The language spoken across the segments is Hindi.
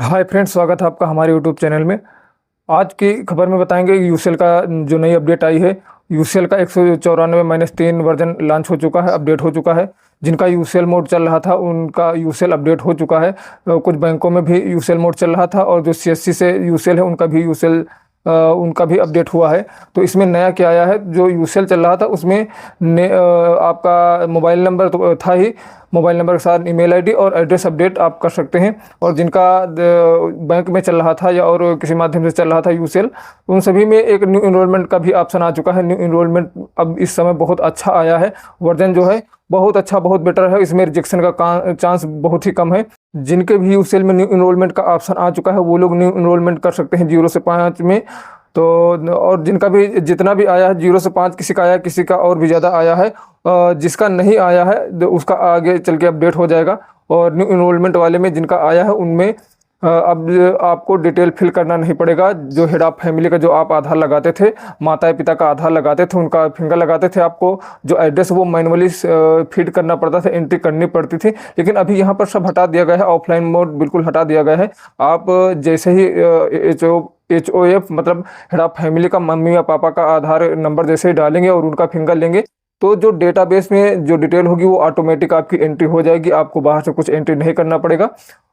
हाय फ्रेंड्स, स्वागत है आपका हमारे यूट्यूब चैनल में। आज की खबर में बताएंगे यूसीएल का जो नई अपडेट आई है। यूसीएल का 194-3 वर्जन लॉन्च हो चुका है, अपडेट हो चुका है। जिनका यूसीएल मोड चल रहा था उनका यूसीएल अपडेट हो चुका है। कुछ बैंकों में भी यूसीएल मोड चल रहा था और जो सीएससी से यूसीएल है उनका भी उनका भी अपडेट हुआ है। तो इसमें नया क्या आया है, जो यूसीएल चल रहा था उसमें आपका मोबाइल नंबर तो था ही, मोबाइल नंबर के साथ ईमेल आईडी और एड्रेस अपडेट आप कर सकते हैं। और जिनका बैंक में चल रहा था या और किसी माध्यम से चल रहा था यूसीएल, उन सभी में एक न्यू इनरोलमेंट का भी ऑप्शन आ चुका है। न्यू इनरोलमेंट अब इस समय बहुत अच्छा आया है, वर्जन जो है बहुत अच्छा, बहुत बेटर है। इसमें रिजेक्शन का चांस बहुत ही कम है। जिनके भी यूसीएल में न्यू इनरोलमेंट का ऑप्शन आ चुका है वो लोग न्यू इनरोलमेंट कर सकते हैं 0 से 5 में। तो और जिनका भी जितना भी आया है 0 से 5, किसी का आया, किसी का और भी ज़्यादा आया है। जिसका नहीं आया है उसका आगे चल के अपडेट हो जाएगा। और न्यू इनरोलमेंट वाले में जिनका आया है उनमें अब आपको डिटेल फिल करना नहीं पड़ेगा। जो हेड ऑफ फैमिली का जो आप आधार लगाते थे, माता पिता का आधार लगाते थे, उनका फिंगर लगाते थे, आपको जो एड्रेस वो मैनुअली फीड करना पड़ता था, एंट्री करनी पड़ती थी। लेकिन अभी यहाँ पर सब हटा दिया गया है, ऑफलाइन मोड बिल्कुल हटा दिया गया है। आप जैसे ही HOF मतलब हेड ऑफ फैमिली का मम्मी या पापा का आधार नंबर जैसे ही डालेंगे और उनका फिंगर लेंगे तो जो डेटाबेस में जो डिटेल होगी वो ऑटोमेटिक आपकी एंट्री हो जाएगी। आपको बाहर से कुछ एंट्री नहीं करना पड़ेगा।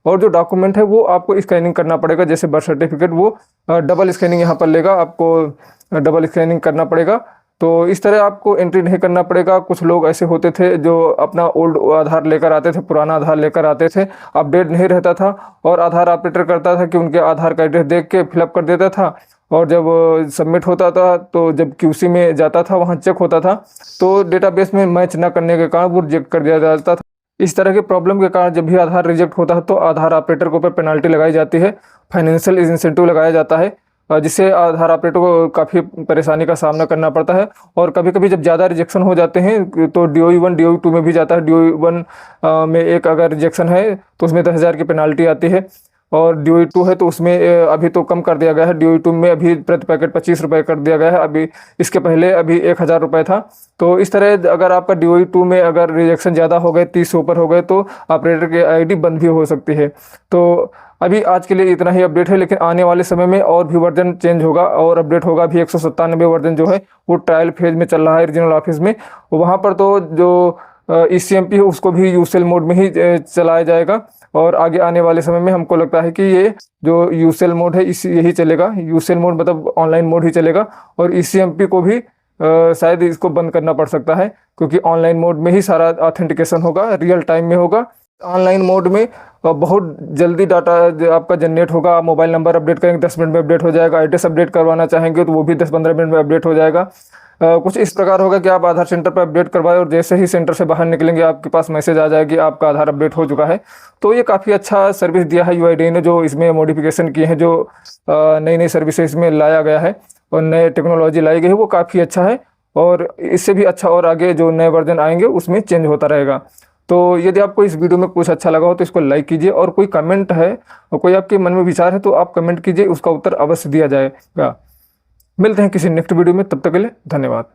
और जो डॉक्यूमेंट है वो आपको स्कैनिंग करना पड़ेगा, जैसे बर्थ सर्टिफिकेट, वो डबल स्कैनिंग यहाँ पर लेगा, आपको डबल स्कैनिंग करना पड़ेगा। तो इस तरह आपको एंट्री नहीं करना पड़ेगा। कुछ लोग ऐसे होते थे जो अपना ओल्ड आधार लेकर आते थे, पुराना आधार लेकर आते थे, अपडेट नहीं रहता था और आधार ऑपरेटर करता था कि उनके आधार का एड्रेस देख के फिलअप कर देता था। और जब सबमिट होता था तो जब क्यूसी में जाता था वहाँ चेक होता था तो डेटाबेस में मैच ना करने के कारण वो रिजेक्ट कर दिया जाता था। इस तरह के प्रॉब्लम के कारण जब भी आधार रिजेक्ट होता है तो आधार ऑपरेटर के ऊपर पेनल्टी लगाई जाती है, फाइनेंशियल इंसेंटिव लगाया जाता है, जिससे आधार ऑपरेटर को काफ़ी परेशानी का सामना करना पड़ता है। और कभी कभी जब ज़्यादा रिजेक्शन हो जाते हैं तो DOE 1 DOE 2 में भी जाता है। DOE 1 में एक अगर रिजेक्शन है तो उसमें 10,000 की पेनल्टी आती है। और DOE 2 है तो उसमें अभी तो कम कर दिया गया है। DOE 2 में अभी प्रति पैकेट 25 रुपये कर दिया गया है, अभी इसके पहले अभी 1,000 रुपये था। तो इस तरह अगर आपका DOE 2 में अगर रिजेक्शन ज़्यादा हो गए, 30 से ऊपर हो गए, तो ऑपरेटर की ID बंद भी हो सकती है। तो अभी आज के लिए इतना ही अपडेट है, लेकिन आने वाले समय में और भी वर्जन चेंज होगा और अपडेट होगा। अभी 197 वर्जन जो है वो ट्रायल फेज में चल रहा है रीजनल ऑफिस में। वहाँ पर तो जो ECMP है उसको भी यूसीएल मोड में ही चलाया जाएगा। और आगे आने वाले समय में हमको लगता है कि ये जो यूसीएल मोड है यही चलेगा। यूसीएल मोड मतलब ऑनलाइन मोड ही चलेगा। और ECMP को भी शायद इसको बंद करना पड़ सकता है, क्योंकि ऑनलाइन मोड में ही सारा ऑथेंटिकेशन होगा, रियल टाइम में होगा। ऑनलाइन मोड में बहुत जल्दी डाटा आपका जनरेट होगा। आप मोबाइल नंबर अपडेट करेंगे 10 मिनट में अपडेट हो जाएगा। एड्रेस अपडेट करवाना चाहेंगे तो वो भी 10-15 मिनट में अपडेट हो जाएगा। कुछ इस प्रकार होगा कि आप आधार सेंटर पर अपडेट करवाएं और जैसे ही सेंटर से बाहर निकलेंगे आपके पास मैसेज आ जाएगी आपका आधार अपडेट हो चुका है। तो ये काफ़ी अच्छा सर्विस दिया है UID ने, जो इसमें मॉडिफिकेशन किए हैं, जो नई नई सर्विसेज इसमें लाया गया है और नए टेक्नोलॉजी लाई गई है, वो काफ़ी अच्छा है। और इससे भी अच्छा और आगे जो नए वर्जन आएंगे उसमें चेंज होता रहेगा। तो यदि आपको इस वीडियो में कुछ अच्छा लगा हो तो इसको लाइक कीजिए। और कोई कमेंट है और कोई आपके मन में विचार है तो आप कमेंट कीजिए, उसका उत्तर अवश्य दिया जाएगा। मिलते हैं किसी नेक्स्ट वीडियो में, तब तक के लिए धन्यवाद।